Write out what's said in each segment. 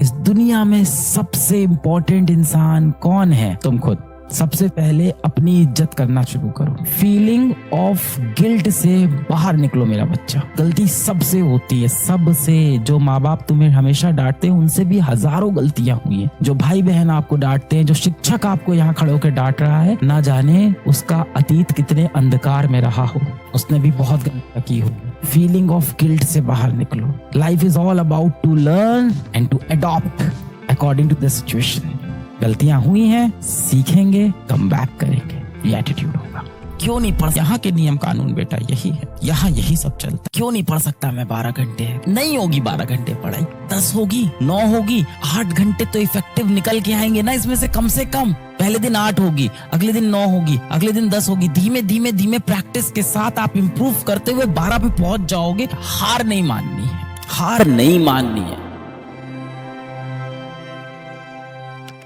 इस दुनिया में सबसे इंपॉर्टेंट इंसान कौन है? तुम खुद। सबसे पहले अपनी इज्जत करना शुरू करो। फीलिंग ऑफ गिल्ट से बाहर निकलो मेरा बच्चा। गलती सबसे होती है, सबसे। जो माँ बाप तुम्हें हमेशा डांटते हैं उनसे भी हजारों गलतियां हुई हैं। जो भाई बहन आपको डांटते हैं, जो शिक्षक आपको यहाँ खड़े होकर डांट रहा है, ना जाने उसका अतीत कितने अंधकार में रहा हो, उसने भी बहुत गलतियां की हो। फीलिंग ऑफ गिल्ट से बाहर निकलो। Life is all about to learn and to adopt according to the situation. गलतियां हुई हैं, सीखेंगे, कम बैक करेंगे, ये एटीट्यूड होगा। क्यों नहीं पढ़, यहाँ के नियम कानून बेटा यही है, यहाँ यही सब चलता। क्यों नहीं पढ़ सकता मैं 12 घंटे? नहीं होगी 12 घंटे पढ़ाई, 10 होगी, 9 होगी, 8 घंटे तो इफेक्टिव निकल के आएंगे ना इसमें से कम से कम। पहले दिन 8 होगी, अगले दिन 9 होगी, अगले दिन 10 होगी। धीमे धीमे धीमे प्रैक्टिस के साथ आप इम्प्रूव करते हुए 12 पे पहुंच जाओगे। हार नहीं माननी है, हार नहीं माननी है।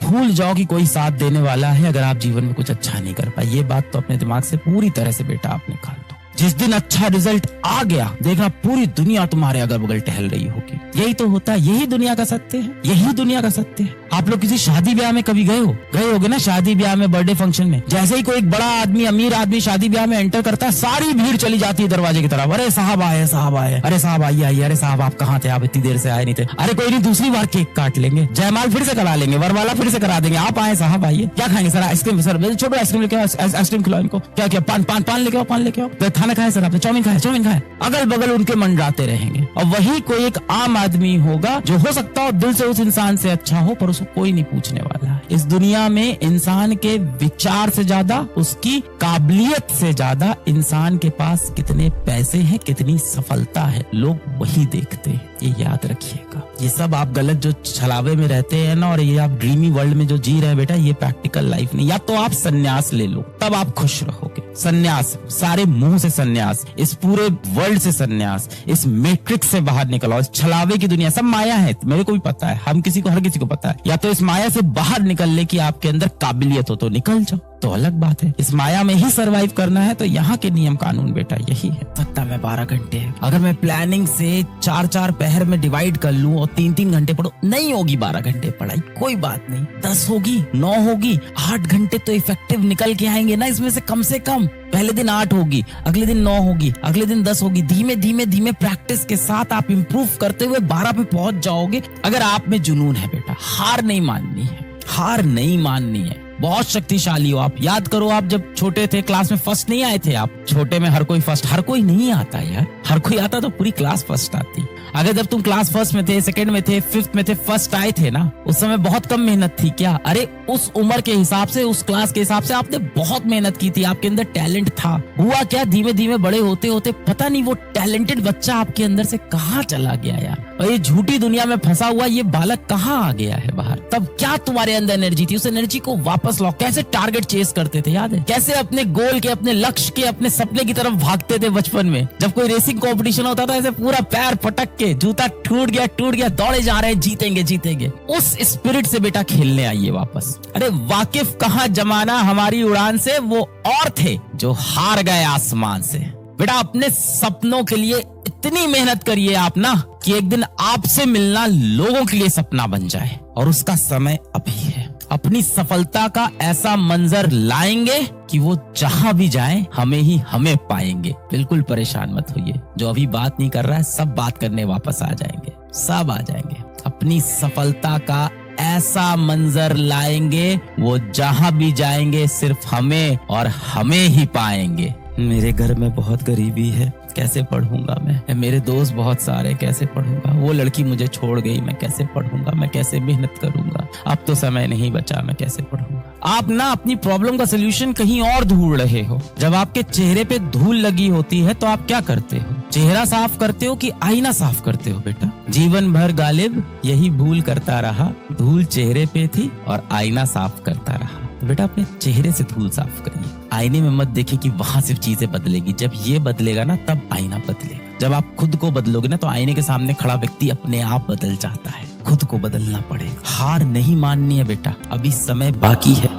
भूल जाओ कि कोई साथ देने वाला है अगर आप जीवन में कुछ अच्छा नहीं कर पाए। ये बात तो अपने दिमाग से पूरी तरह से बेटा आप निकाल दो। जिस दिन अच्छा रिजल्ट आ गया, देखना पूरी दुनिया तुम्हारे अगल बगल टहल रही होगी। यही तो होता है, यही दुनिया का सत्य है, यही दुनिया का सत्य है। आप लोग किसी शादी ब्याह में कभी गए होगे ना, शादी ब्याह में, बर्थडे फंक्शन में। जैसे ही कोई एक बड़ा आदमी, अमीर आदमी शादी ब्याह में एंटर करता है, सारी भीड़ चली जाती है दरवाजे की तरफ। अरे साहब आए, साहब आए, अरे साहब आइए, अरे साहब आप कहाँ थे, आप इतनी देर से आए नहीं थे। अरे कोई नहीं, दूसरी बार केक काट लेंगे, जयमाल फिर से करा लेंगे, वरमाला फिर से करा देंगे। आप आए साहब आइए, क्या खाएंगे सर? आइसक्रीम सर, छोटो आइसक्रीम लेके आओ, आइसक्रीम खिलाओ इनको। क्या क्या? पान लेके आओ, पान लेके आओ। खाना खाए सर आपने? चाउमीन खाए। अगल बगल उनके मंडराते रहेंगे। और वही कोई एक आम आदमी होगा जो हो सकता हो दिल से उस इंसान से अच्छा हो, पर उसको कोई नहीं पूछने वाला है। इस दुनिया में इंसान के विचार से ज्यादा, उसकी काबिलियत से ज्यादा इंसान के पास कितने पैसे हैं, कितनी सफलता है, लोग वही देखते हैं। ये याद रखिएगा। ये सब आप गलत जो छलावे में रहते हैं ना, और ये आप ड्रीमी वर्ल्ड में जो जी रहे हैं बेटा, ये प्रैक्टिकल लाइफ नहीं। या तो आप सन्यास ले लो, तब आप खुश रहोगे। सन्यास, सारे मुंह से सन्यास, इस पूरे वर्ल्ड से सन्यास, इस मैट्रिक्स से बाहर निकलो। इस छलावे की दुनिया सब माया है, मेरे को भी पता है, हर किसी को पता है। या तो इस माया से बाहर निकलने की आपके अंदर काबिलियत हो तो निकल जाओ, तो अलग बात है। इस माया में ही सरवाइव करना है तो यहाँ के नियम कानून बेटा यही है। सकता मैं 12 घंटे, अगर मैं प्लानिंग से 4-4 पहर में डिवाइड कर लूं और 3-3 घंटे पढ़ूं, नहीं होगी 12 घंटे पढ़ाई, कोई बात नहीं। 10 होगी, 9 होगी, 8 घंटे तो इफेक्टिव निकल के आएंगे ना इसमें से कम से कम। पहले दिन 8 होगी, अगले दिन 9 होगी, अगले दिन 10 होगी। धीमे धीमे धीमे प्रैक्टिस के साथ आप इम्प्रूव करते हुए 12 पे पहुंच जाओगे। अगर आप में जुनून है बेटा, हार नहीं माननी है, हार नहीं माननी है। बहुत शक्तिशाली हो आप। याद करो, आप जब छोटे थे क्लास में फर्स्ट नहीं आए थे। आप छोटे में हर कोई फर्स्ट, हर कोई नहीं आता यार, हर कोई आता तो पूरी क्लास फर्स्ट आती। अगर जब तुम क्लास फर्स्ट में थे, सेकंड में थे, 5th में थे, फर्स्ट आए थे ना, उस समय बहुत कम मेहनत थी क्या? अरे उस उम्र के हिसाब से, उस क्लास के हिसाब से आपने बहुत मेहनत की थी, आपके अंदर टैलेंट था। हुआ क्या, धीमे धीमे बड़े होते होते पता नहीं वो टैलेंटेड बच्चा आपके अंदर से कहाँ चला गया यार। और ये झूठी दुनिया में फंसा हुआ ये बालक कहाँ आ गया है बाहर। तब क्या तुम्हारे अंदर एनर्जी थी, उस एनर्जी को वापस लाओ। कैसे टारगेट चेस करते थे याद है? कैसे अपने गोल के, अपने लक्ष्य के, अपने सपने की तरफ भागते थे बचपन में। जब कोई रेसिंग कंपटीशन होता था, ऐसे पूरा पैर पटक के, जूता टूट गया, दौड़े जा रहे हैं, जीतेंगे। उस स्पिरिट से बेटा खेलने आइए वापस। अरे वाकिफ कहाँ जमाना हमारी उड़ान से, वो और थे जो हार गए आसमान से। बेटा अपने सपनों के लिए इतनी मेहनत करिए आप ना, कि एक दिन आपसे मिलना लोगों के लिए सपना बन जाए। और उसका समय अभी है। अपनी सफलता का ऐसा मंजर लाएंगे कि वो जहां भी जाएं हमें पाएंगे। बिल्कुल परेशान मत होइए। जो अभी बात नहीं कर रहा है, सब बात करने वापस आ जाएंगे, सब आ जाएंगे। अपनी सफलता का ऐसा मंजर लाएंगे, वो जहां भी जाएंगे सिर्फ हमें और हमें ही पाएंगे। मेरे घर में बहुत गरीबी है, कैसे पढ़ूंगा मैं? मेरे दोस्त बहुत सारे, कैसे पढ़ूंगा? वो लड़की मुझे छोड़ गई, मैं कैसे पढ़ूंगा? मैं कैसे मेहनत करूंगा? अब तो समय नहीं बचा, मैं कैसे पढ़ूंगा? आप ना अपनी प्रॉब्लम का सलूशन कहीं और ढूंढ रहे हो। जब आपके चेहरे पे धूल लगी होती है तो आप क्या करते हो? चेहरा साफ करते हो कि आईना साफ करते हो? बेटा जीवन भर गालिब यही भूल करता रहा, धूल चेहरे पे थी और आईना साफ करता रहा। तो बेटा अपने चेहरे से धूल साफ करिए। आईने में मत देखिए कि वहां सिर्फ चीजें बदलेगी। जब ये बदलेगा ना, तब आईना बदलेगा। जब आप खुद को बदलोगे ना, तो आईने के सामने खड़ा व्यक्ति अपने आप बदल जाता है। खुद को बदलना पड़ेगा। हार नहीं माननी है बेटा, अभी समय बाकी है।